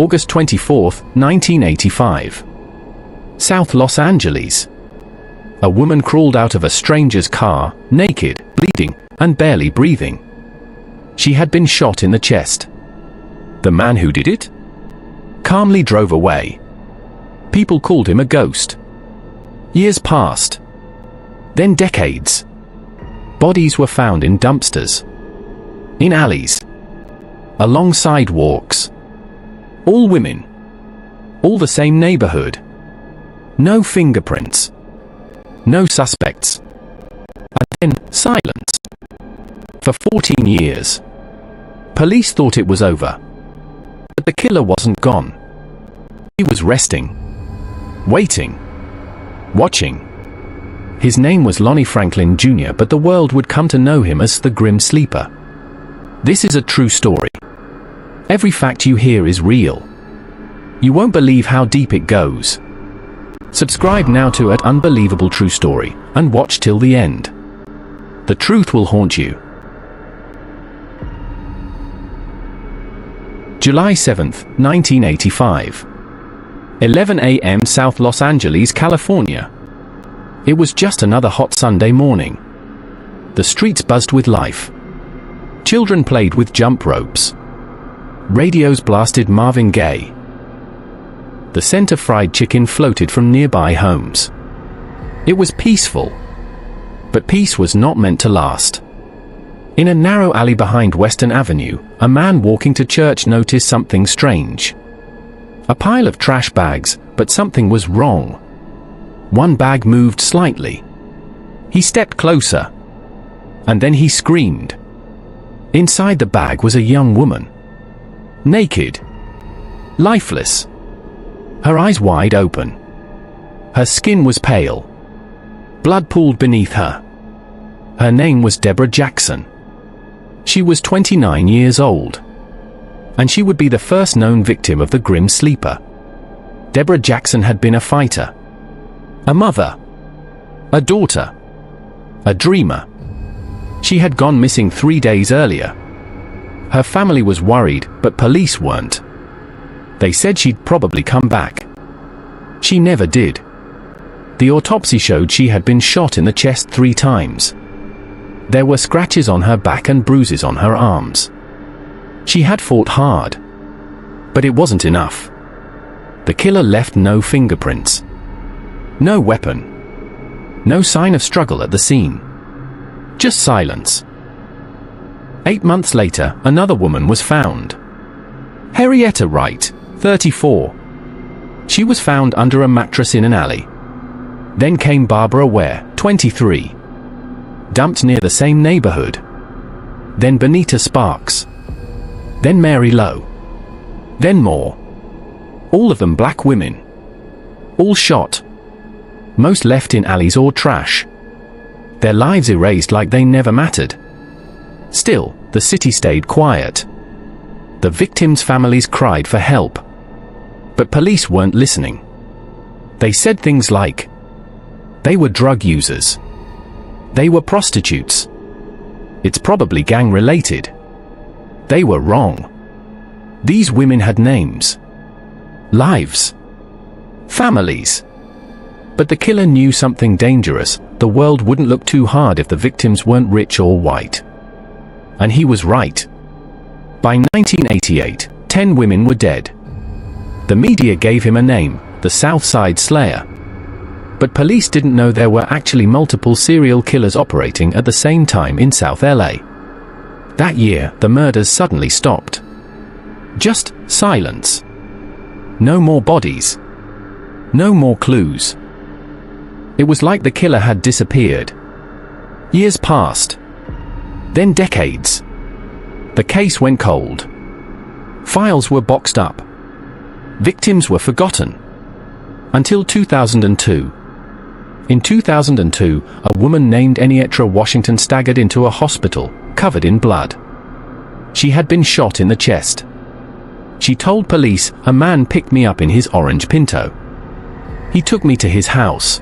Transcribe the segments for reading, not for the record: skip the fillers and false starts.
August 24, 1985. South Los Angeles. A woman crawled out of a stranger's car, naked, bleeding, and barely breathing. She had been shot in the chest. The man who did it calmly drove away. People called him a ghost. Years passed. Then decades. Bodies were found in dumpsters, in alleys, along sidewalks. All women. All the same neighborhood. No fingerprints. No suspects. And then, silence. For 14 years. Police thought it was over. But the killer wasn't gone. He was resting. Waiting. Watching. His name was Lonnie Franklin Jr., but the world would come to know him as the Grim Sleeper. This is a true story. Every fact you hear is real. You won't believe how deep it goes. Subscribe now to @Unbelievable True Story, and watch till the end. The truth will haunt you. July 7, 1985. 11 a.m. South Los Angeles, California. It was just another hot Sunday morning. The streets buzzed with life. Children played with jump ropes. Radios blasted Marvin Gaye. The scent of fried chicken floated from nearby homes. It was peaceful. But peace was not meant to last. In a narrow alley behind Western Avenue, a man walking to church noticed something strange. A pile of trash bags, but something was wrong. One bag moved slightly. He stepped closer. And then he screamed. Inside the bag was a young woman. Naked. Lifeless. Her eyes wide open. Her skin was pale. Blood pooled beneath her. Her name was Deborah Jackson. She was 29 years old. And she would be the first known victim of the Grim Sleeper. Deborah Jackson had been a fighter. A mother. A daughter. A dreamer. She had gone missing 3 days earlier. Her family was worried, but police weren't. They said she'd probably come back. She never did. The autopsy showed she had been shot in the chest 3 times. There were scratches on her back and bruises on her arms. She had fought hard. But it wasn't enough. The killer left no fingerprints. No weapon. No sign of struggle at the scene. Just silence. 8 months later, another woman was found. Henrietta Wright, 34. She was found under a mattress in an alley. Then came Barbara Ware, 23. Dumped near the same neighborhood. Then Benita Sparks. Then Mary Lowe. Then more. All of them black women. All shot. Most left in alleys or trash. Their lives erased like they never mattered. Still, the city stayed quiet. The victims' families cried for help. But police weren't listening. They said things like, they were drug users. They were prostitutes. It's probably gang-related. They were wrong. These women had names. Lives. Families. But the killer knew something dangerous. The world wouldn't look too hard if the victims weren't rich or white. And he was right. By 1988, 10 women were dead. The media gave him a name, the South Side Slayer. But police didn't know there were actually multiple serial killers operating at the same time in South LA. That year, the murders suddenly stopped. Just silence. No more bodies. No more clues. It was like the killer had disappeared. Years passed. Then decades. The case went cold. Files were boxed up. Victims were forgotten. Until 2002. In 2002, a woman named Henrietta Washington staggered into a hospital, covered in blood. She had been shot in the chest. She told police, "A man picked me up in his orange Pinto. He took me to his house.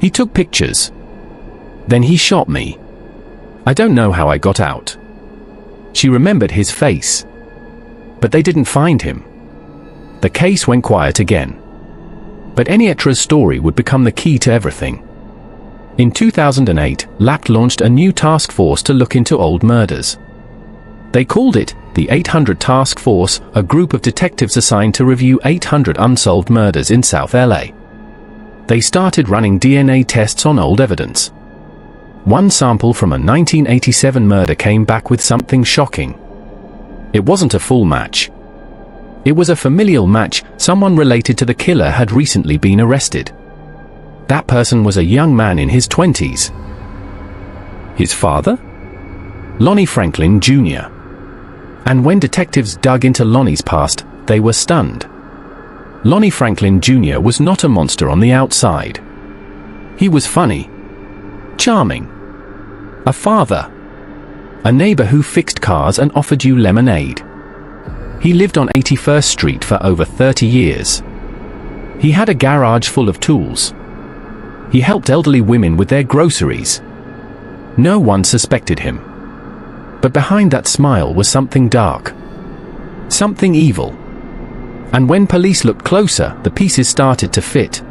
He took pictures. Then he shot me. I don't know how I got out." She remembered his face. But they didn't find him. the case went quiet again. But Enietra's story would become the key to everything. In 2008, LAPT launched a new task force to look into old murders. They called it the 800 Task Force, a group of detectives assigned to review 800 unsolved murders in South LA. They started running DNA tests on old evidence. One sample from a 1987 murder came back with something shocking. It wasn't a full match. It was a familial match. Someone related to the killer had recently been arrested. That person was a young man in his 20s. His father? Lonnie Franklin Jr. And when detectives dug into Lonnie's past, they were stunned. Lonnie Franklin Jr. was not a monster on the outside. He was funny, charming, a father, a neighbor who fixed cars and offered you lemonade. He lived on 81st Street for over 30 years. He had a garage full of tools. He helped elderly women with their groceries. No one suspected him. But behind that smile was something dark. Something evil. And when police looked closer, the pieces started to fit.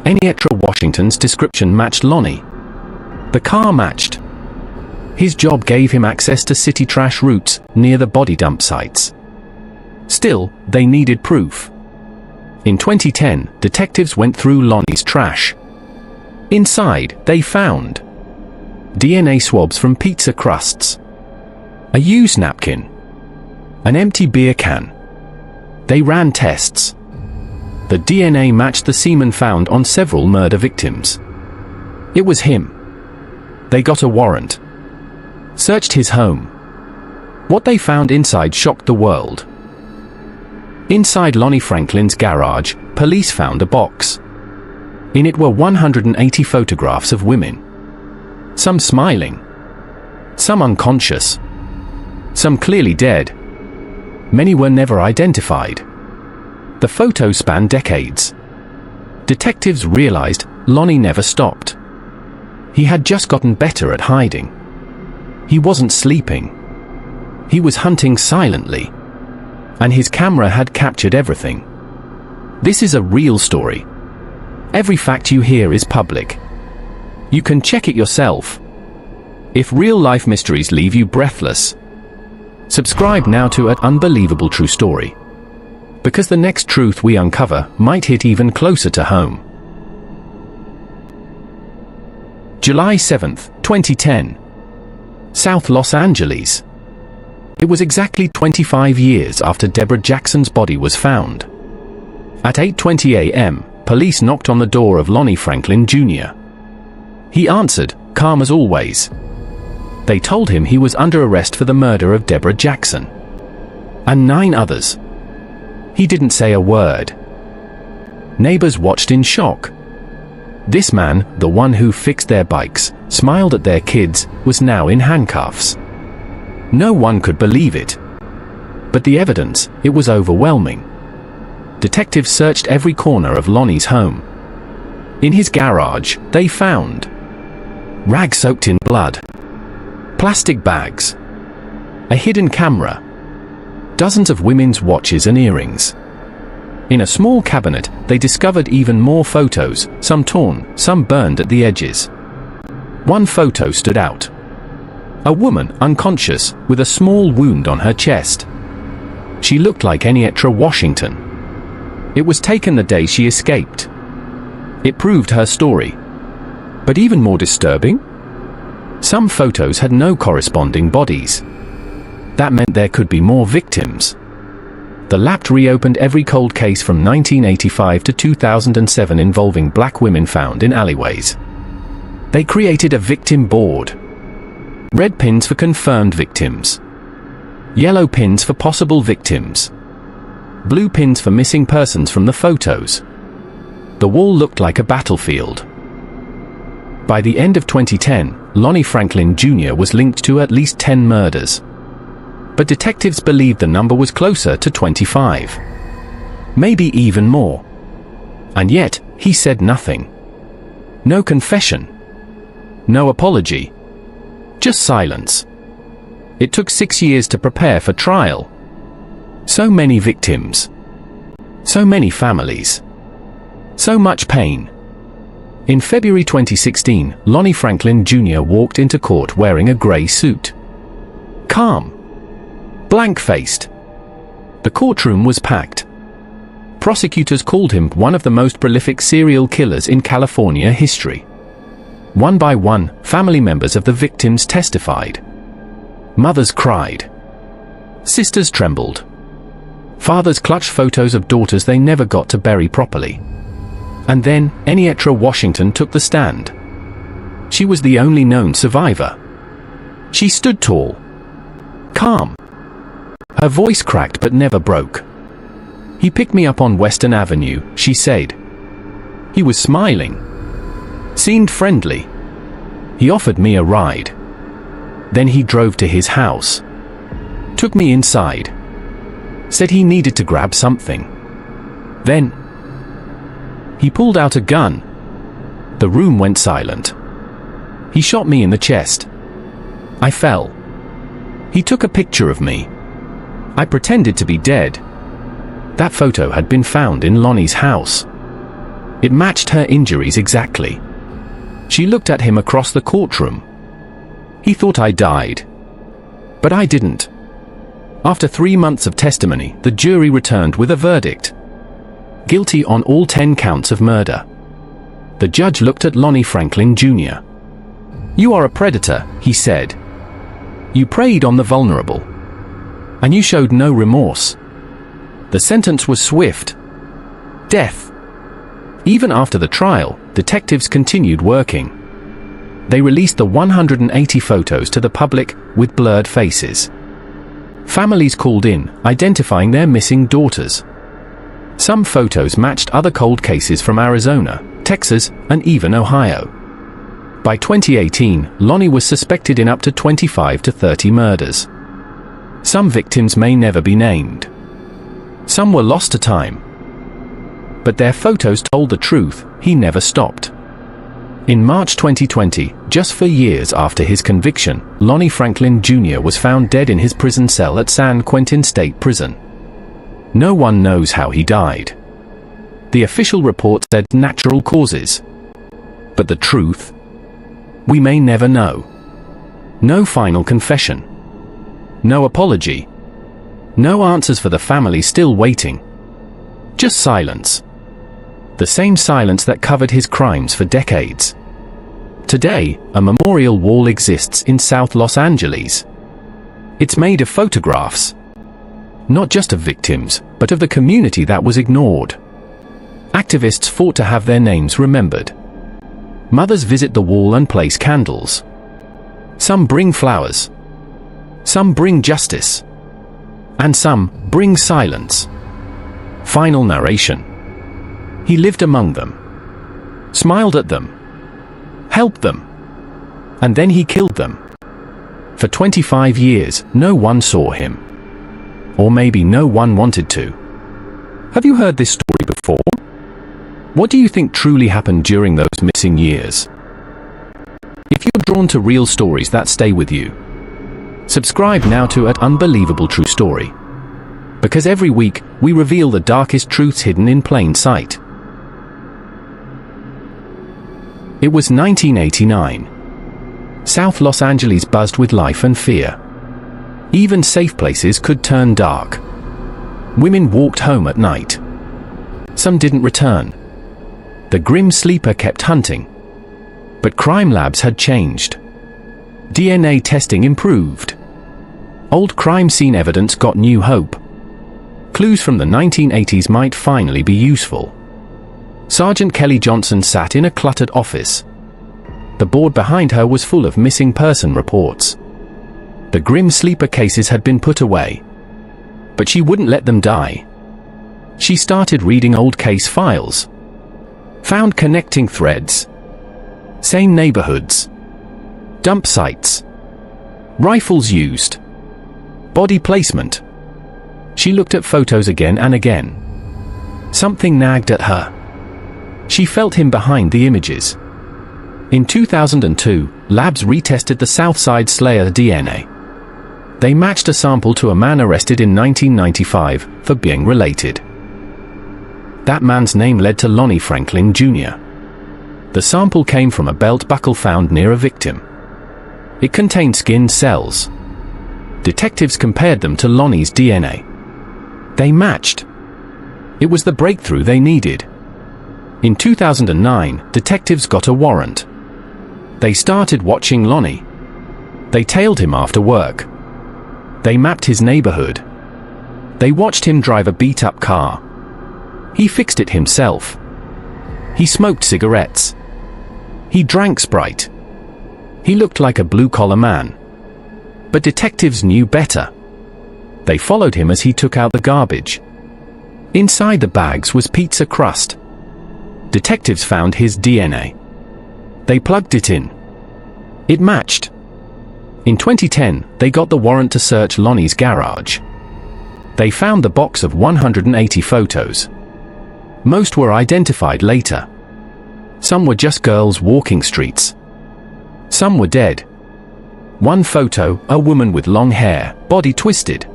Enietra Washington's description matched Lonnie. The car matched. His job gave him access to city trash routes near the body dump sites. Still, they needed proof. In 2010, detectives went through Lonnie's trash. Inside, they found DNA swabs from pizza crusts, a used napkin, an empty beer can. They ran tests. The DNA matched the semen found on several murder victims. It was him. They got a warrant. Searched his home. What they found inside shocked the world. Inside Lonnie Franklin's garage, police found a box. In it were 180 photographs of women. Some smiling. Some unconscious. Some clearly dead. Many were never identified. The photos spanned decades. Detectives realized Lonnie never stopped. He had just gotten better at hiding. He wasn't sleeping. He was hunting silently. And his camera had captured everything. This is a real story. Every fact you hear is public. You can check it yourself. If real-life mysteries leave you breathless, subscribe now to an Unbelievable True Story. Because the next truth we uncover might hit even closer to home. July 7th, 2010. South Los Angeles. It was exactly 25 years after Deborah Jackson's body was found. At 8:20 a.m., police knocked on the door of Lonnie Franklin Jr. He answered, calm as always. They told him he was under arrest for the murder of Deborah Jackson and 9 others. He didn't say a word. Neighbors watched in shock. This man, the one who fixed their bikes, smiled at their kids, was now in handcuffs. No one could believe it. But the evidence, it was overwhelming. Detectives searched every corner of Lonnie's home. In his garage, they found rags soaked in blood, plastic bags, a hidden camera, dozens of women's watches and earrings. In a small cabinet, they discovered even more photos, some torn, some burned at the edges. One photo stood out. A woman, unconscious, with a small wound on her chest. She looked like Enietra Washington. It was taken the day she escaped. It proved her story. But even more disturbing? Some photos had no corresponding bodies. That meant there could be more victims. The LAPT reopened every cold case from 1985 to 2007 involving black women found in alleyways. They created a victim board. Red pins for confirmed victims. Yellow pins for possible victims. Blue pins for missing persons from the photos. The wall looked like a battlefield. By the end of 2010, Lonnie Franklin Jr. was linked to at least 10 murders. But detectives believed the number was closer to 25. Maybe even more. And yet, he said nothing. No confession. No apology. Just silence. It took 6 years to prepare for trial. So many victims. So many families. So much pain. In February 2016, Lonnie Franklin Jr. walked into court wearing a grey suit. Calm. Blank-faced. The courtroom was packed. Prosecutors called him one of the most prolific serial killers in California history. One by one, family members of the victims testified. Mothers cried. Sisters trembled. Fathers clutched photos of daughters they never got to bury properly. And then, Enietra Washington took the stand. She was the only known survivor. She stood tall. Calm. Her voice cracked but never broke. He picked me up on Western Avenue, she said. He was smiling. Seemed friendly. He offered me a ride. Then he drove to his house. Took me inside. Said he needed to grab something. Then he pulled out a gun. The room went silent. He shot me in the chest. I fell. He took a picture of me. I pretended to be dead. That photo had been found in Lonnie's house. It matched her injuries exactly. She looked at him across the courtroom. He thought I died. But I didn't. After 3 months of testimony, the jury returned with a verdict. Guilty on all 10 counts of murder. The judge looked at Lonnie Franklin Jr. You are a predator, he said. You preyed on the vulnerable. And you showed no remorse. The sentence was swift. Death. Even after the trial, detectives continued working. They released the 180 photos to the public, with blurred faces. Families called in, identifying their missing daughters. Some photos matched other cold cases from Arizona, Texas, and even Ohio. By 2018, Lonnie was suspected in up to 25 to 30 murders. Some victims may never be named. Some were lost to time. But their photos told the truth, he never stopped. In March 2020, just 4 years after his conviction, Lonnie Franklin Jr. was found dead in his prison cell at San Quentin State Prison. No one knows how he died. The official report said natural causes. But the truth? We may never know. No final confession. No apology. No answers for the family still waiting. Just silence. The same silence that covered his crimes for decades. Today, a memorial wall exists in South Los Angeles. It's made of photographs. Not just of victims, but of the community that was ignored. Activists fought to have their names remembered. Mothers visit the wall and place candles. Some bring flowers. Some bring justice. And some bring silence. Final narration. He lived among them. Smiled at them. Helped them. And then he killed them. For 25 years, no one saw him. Or maybe no one wanted to. Have you heard this story before? What do you think truly happened during those missing years? If you're drawn to real stories that stay with you, subscribe now to Unbelievable True Story. Because every week, we reveal the darkest truths hidden in plain sight. It was 1989. South Los Angeles buzzed with life and fear. Even safe places could turn dark. Women walked home at night. Some didn't return. The grim sleeper kept hunting. But crime labs had changed. DNA testing improved. Old crime scene evidence got new hope. Clues from the 1980s might finally be useful. Sergeant Kelly Johnson sat in a cluttered office. The board behind her was full of missing person reports. The grim sleeper cases had been put away. But she wouldn't let them die. She started reading old case files. Found connecting threads. Same neighborhoods. Dump sites. Rifles used. Body placement. She looked at photos again and again. Something nagged at her. She felt him behind the images. In 2002, labs retested the Southside Slayer DNA. They matched a sample to a man arrested in 1995 for being related. That man's name led to Lonnie Franklin Jr. The sample came from a belt buckle found near a victim. It contained skin cells. Detectives compared them to Lonnie's DNA. They matched. It was the breakthrough they needed. In 2009, detectives got a warrant. They started watching Lonnie. They tailed him after work. They mapped his neighborhood. They watched him drive a beat-up car. He fixed it himself. He smoked cigarettes. He drank Sprite. He looked like a blue-collar man. But detectives knew better. They followed him as he took out the garbage. Inside the bags was pizza crust. Detectives found his DNA. They plugged it in. It matched. In 2010, they got the warrant to search Lonnie's garage. They found the box of 180 photos. Most were identified later. Some were just girls walking streets. Some were dead. One photo, a woman with long hair, body twisted.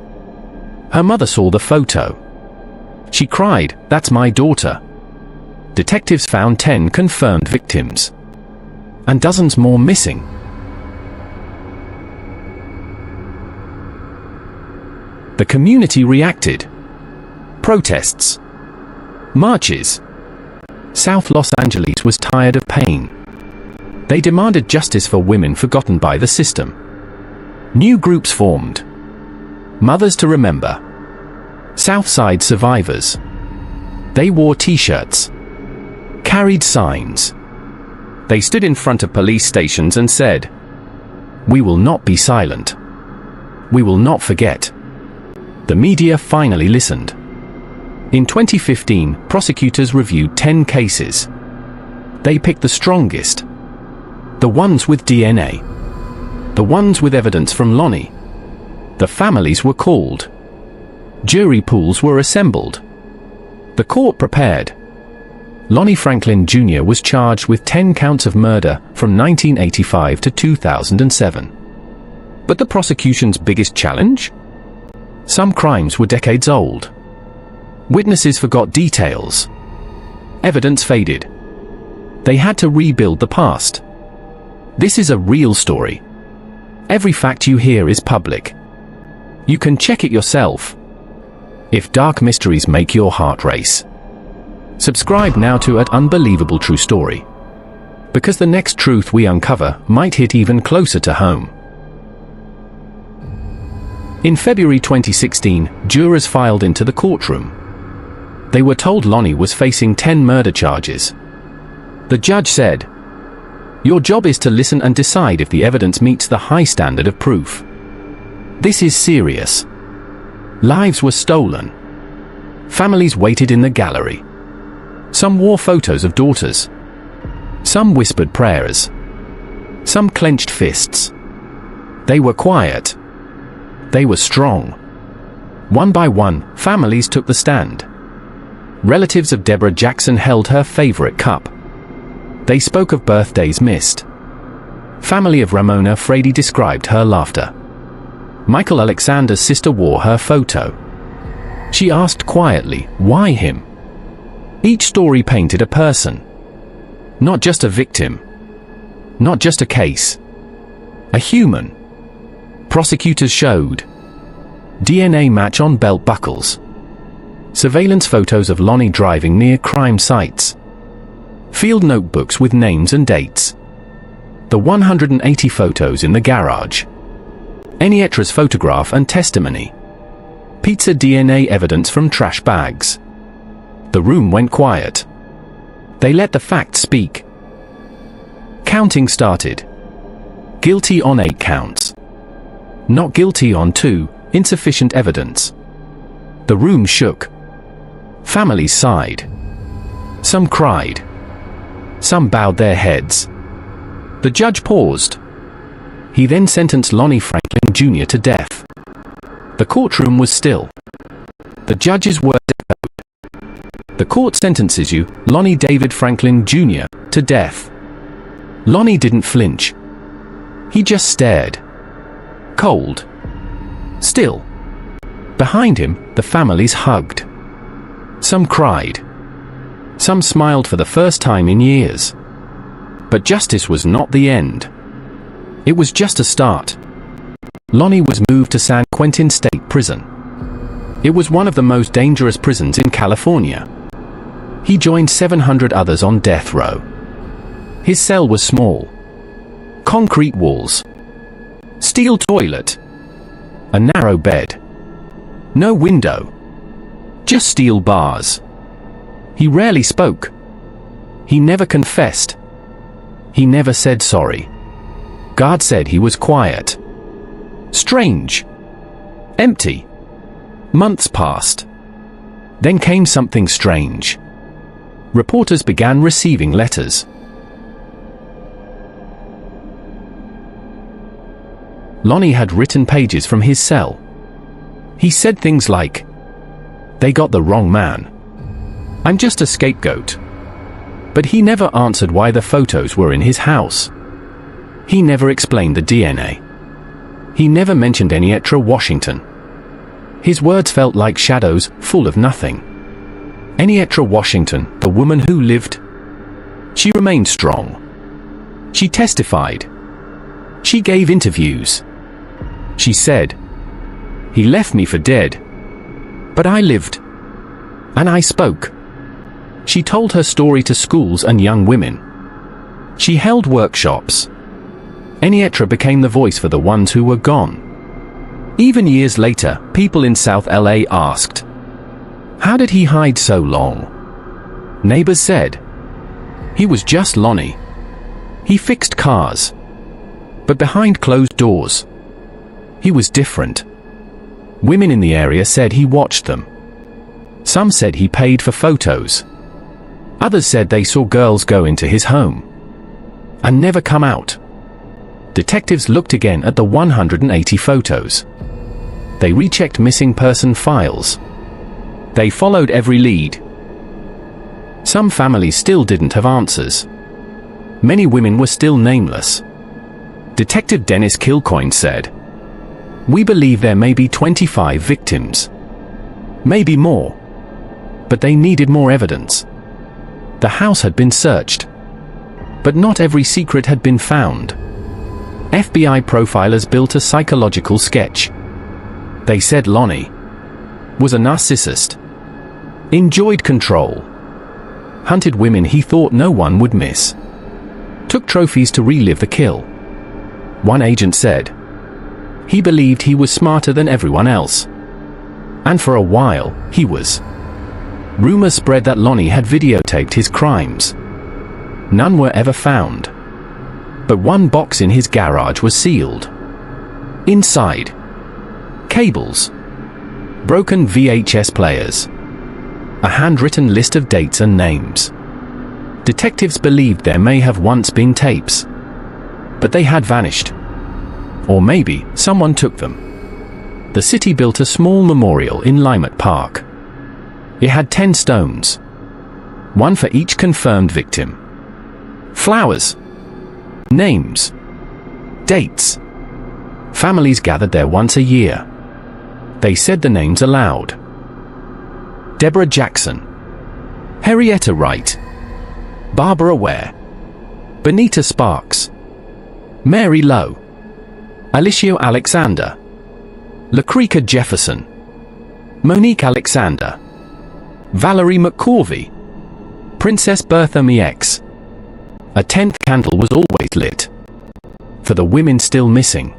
Her mother saw the photo. She cried, "That's my daughter." Detectives found 10 confirmed victims. And dozens more missing. The community reacted. Protests. Marches. South Los Angeles was tired of pain. They demanded justice for women forgotten by the system. New groups formed. Mothers to Remember. Southside Survivors. They wore t-shirts. Carried signs. They stood in front of police stations and said, "We will not be silent. We will not forget." The media finally listened. In 2015, prosecutors reviewed 10 cases. They picked the strongest. The ones with DNA. The ones with evidence from Lonnie. The families were called. Jury pools were assembled. The court prepared. Lonnie Franklin Jr. was charged with 10 counts of murder from 1985 to 2007. But the prosecution's biggest challenge? Some crimes were decades old. Witnesses forgot details. Evidence faded. They had to rebuild the past. This is a real story. Every fact you hear is public. You can check it yourself. If dark mysteries make your heart race, subscribe now to Unbelievable True Story. Because the next truth we uncover might hit even closer to home. In February 2016, jurors filed into the courtroom. They were told Lonnie was facing 10 murder charges. The judge said, "Your job is to listen and decide if the evidence meets the high standard of proof. This is serious." Lives were stolen. Families waited in the gallery. Some wore photos of daughters. Some whispered prayers. Some clenched fists. They were quiet. They were strong. One by one, families took the stand. Relatives of Deborah Jackson held her favorite cup. They spoke of birthdays missed. Family of Ramona Frady described her laughter. Michael Alexander's sister wore her photo. She asked quietly, "Why him?" Each story painted a person. Not just a victim. Not just a case. A human. Prosecutors showed DNA match on belt buckles. Surveillance photos of Lonnie driving near crime sites. Field notebooks with names and dates. The 180 photos in the garage. Enietra's photograph and testimony. Pizza DNA evidence from trash bags. The room went quiet. They let the facts speak. Counting started. Guilty on 8 counts. Not guilty on 2, insufficient evidence. The room shook. Families sighed. Some cried. Some bowed their heads. The judge paused. He then sentenced Lonnie Franklin Jr. to death. The courtroom was still. The judge's words echoed. The court sentences you, Lonnie David Franklin Jr., to death. Lonnie didn't flinch. He just stared. Cold. Still. Behind him, the families hugged. Some cried. Some smiled for the first time in years. But justice was not the end. It was just a start. Lonnie was moved to San Quentin State Prison. It was one of the most dangerous prisons in California. He joined 700 others on death row. His cell was small. Concrete walls. Steel toilet. A narrow bed. No window. Just steel bars. He rarely spoke. He never confessed. He never said sorry. God said he was quiet. Strange. Empty. Months passed. Then came something strange. Reporters began receiving letters. Lonnie had written pages from his cell. He said things like, "They got the wrong man. I'm just a scapegoat." But he never answered why the photos were in his house. He never explained the DNA. He never mentioned Enietra Washington. His words felt like shadows, full of nothing. Enietra Washington, the woman who lived. She remained strong. She testified. She gave interviews. She said, "He left me for dead. But I lived. And I spoke." She told her story to schools and young women. She held workshops. Enietra became the voice for the ones who were gone. Even years later, people in South LA asked, "How did he hide so long?" Neighbors said, "He was just Lonnie. He fixed cars. But behind closed doors, he was different." Women in the area said he watched them. Some said he paid for photos. Others said they saw girls go into his home and never come out. Detectives looked again at the 180 photos. They rechecked missing person files. They followed every lead. Some families still didn't have answers. Many women were still nameless. Detective Dennis Kilcoyne said, "We believe there may be 25 victims. Maybe more. But they needed more evidence." The house had been searched. But not every secret had been found. FBI profilers built a psychological sketch. They said Lonnie was a narcissist, enjoyed control, hunted women he thought no one would miss, took trophies to relive the kill. One agent said he believed he was smarter than everyone else. And for a while, he was. Rumors spread that Lonnie had videotaped his crimes. None were ever found. But one box in his garage was sealed. Inside, cables, broken VHS players, a handwritten list of dates and names. Detectives believed there may have once been tapes, but they had vanished. Or maybe someone took them. The city built a small memorial in Limert Park. It had 10 stones, one for each confirmed victim. Flowers, names, dates. Families gathered there once a year. They said the names aloud. Deborah Jackson, Henrietta Wright, Barbara Ware, Benita Sparks, Mary Lowe, Alicia Alexander, Lucretia Jefferson, Monique Alexander, Valerie McCorvey, Princess Bertha Miex. A 10th candle was always lit for the women still missing.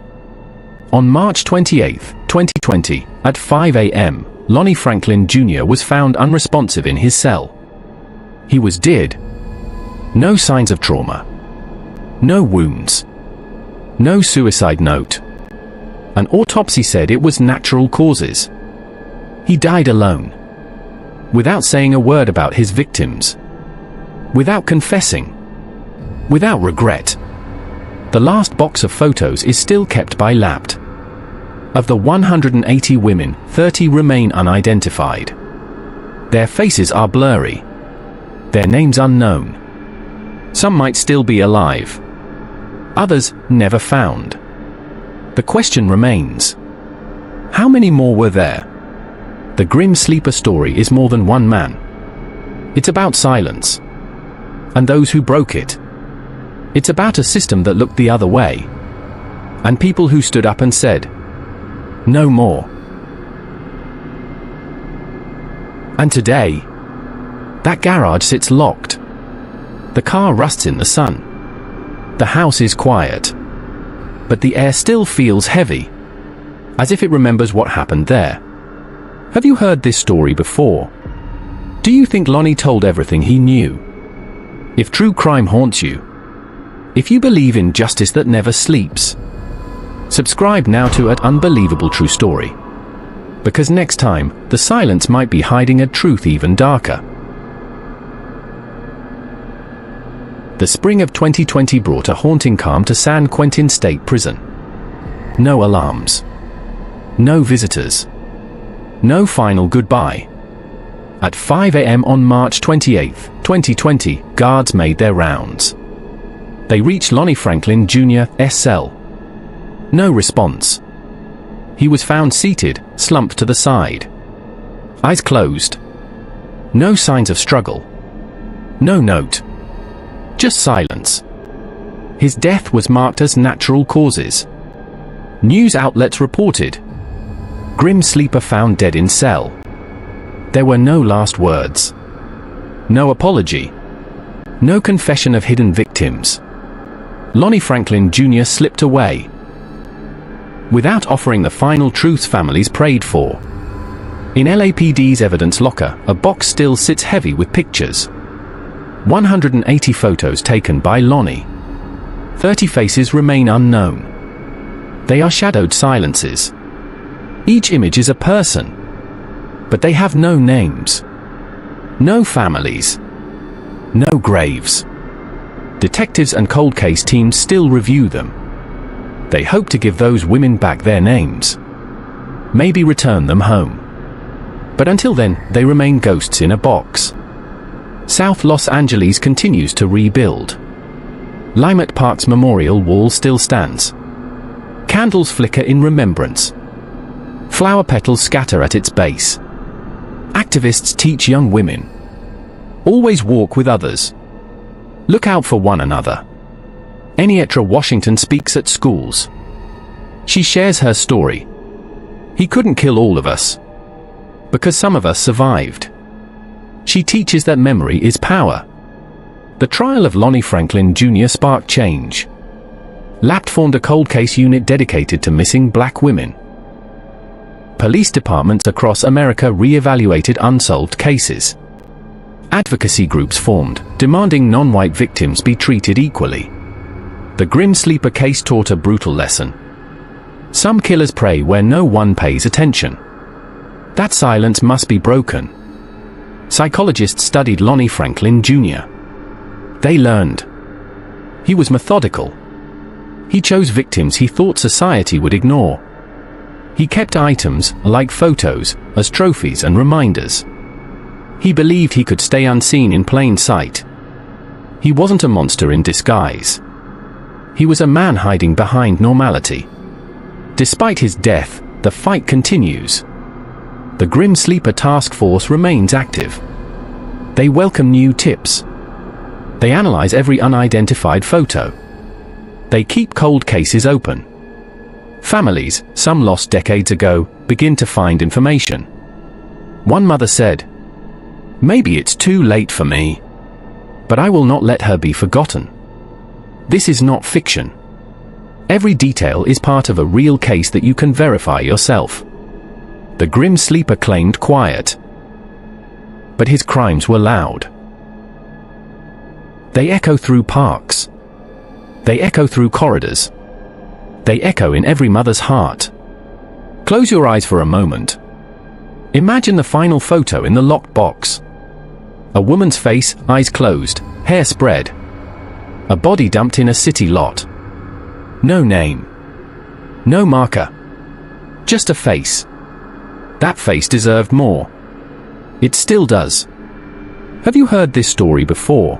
On March 28, 2020, at 5 a.m., Lonnie Franklin Jr. was found unresponsive in his cell. He was dead. No signs of trauma. No wounds. No suicide note. An autopsy said it was natural causes. He died alone, without saying a word about his victims, without confessing, without regret. The last box of photos is still kept by Lapt. Of the 180 women, 30 remain unidentified. Their faces are blurry. Their names unknown. Some might still be alive. Others, never found. The question remains: how many more were there? The grim sleeper story is more than one man. It's about silence. And those who broke it. It's about a system that looked the other way. And people who stood up and said, "No more." And today, that garage sits locked. The car rusts in the sun. The house is quiet. But the air still feels heavy, as if it remembers what happened there. Have you heard this story before? Do you think Lonnie told everything he knew? If true crime haunts you, if you believe in justice that never sleeps, subscribe now to Unbelievable True Story. Because next time, the silence might be hiding a truth even darker. The spring of 2020 brought a haunting calm to San Quentin State Prison. No alarms. No visitors. No final goodbye. At 5 a.m. on March 28, 2020, guards made their rounds. They reached Lonnie Franklin Jr.'s cell. No response. He was found seated, slumped to the side. Eyes closed. No signs of struggle. No note. Just silence. His death was marked as natural causes. News outlets reported. Grim sleeper found dead in cell. There were no last words. No apology. No confession of hidden victims. Lonnie Franklin Jr. slipped away, without offering the final truths families prayed for. In LAPD's evidence locker, a box still sits heavy with pictures. 180 photos taken by Lonnie. 30 faces remain unknown. They are shadowed silences. Each image is a person, but they have no names. No families. No graves. Detectives and cold case teams still review them. They hope to give those women back their names. Maybe return them home. But until then, they remain ghosts in a box. South Los Angeles continues to rebuild. Limerick Park's memorial wall still stands. Candles flicker in remembrance. Flower petals scatter at its base. Activists teach young women. Always walk with others. Look out for one another. Enietra Washington speaks at schools. She shares her story. He couldn't kill all of us, because some of us survived. She teaches that memory is power. The trial of Lonnie Franklin Jr. sparked change. LAPD formed a cold case unit dedicated to missing black women. Police departments across America re-evaluated unsolved cases. Advocacy groups formed, demanding non-white victims be treated equally. The Grim Sleeper case taught a brutal lesson. Some killers prey where no one pays attention. That silence must be broken. Psychologists studied Lonnie Franklin Jr. They learned. He was methodical. He chose victims he thought society would ignore. He kept items, like photos, as trophies and reminders. He believed he could stay unseen in plain sight. He wasn't a monster in disguise. He was a man hiding behind normality. Despite his death, the fight continues. The Grim Sleeper Task Force remains active. They welcome new tips. They analyze every unidentified photo. They keep cold cases open. Families, some lost decades ago, begin to find information. One mother said, "Maybe it's too late for me, but I will not let her be forgotten." This is not fiction. Every detail is part of a real case that you can verify yourself. The Grim Sleeper claimed quiet, but his crimes were loud. They echo through parks. They echo through corridors. They echo in every mother's heart. Close your eyes for a moment. Imagine the final photo in the locked box. A woman's face, eyes closed, hair spread. A body dumped in a city lot. No name. No marker. Just a face. That face deserved more. It still does. Have you heard this story before?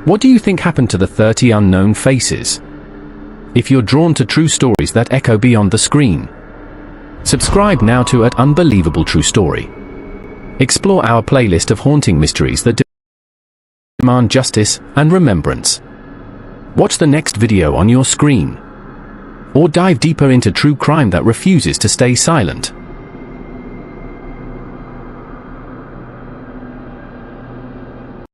What do you think happened to the 30 unknown faces? If you're drawn to true stories that echo beyond the screen, subscribe now to Unbelievable True Story. Explore our playlist of haunting mysteries that demand justice and remembrance. Watch the next video on your screen. Or dive deeper into true crime that refuses to stay silent.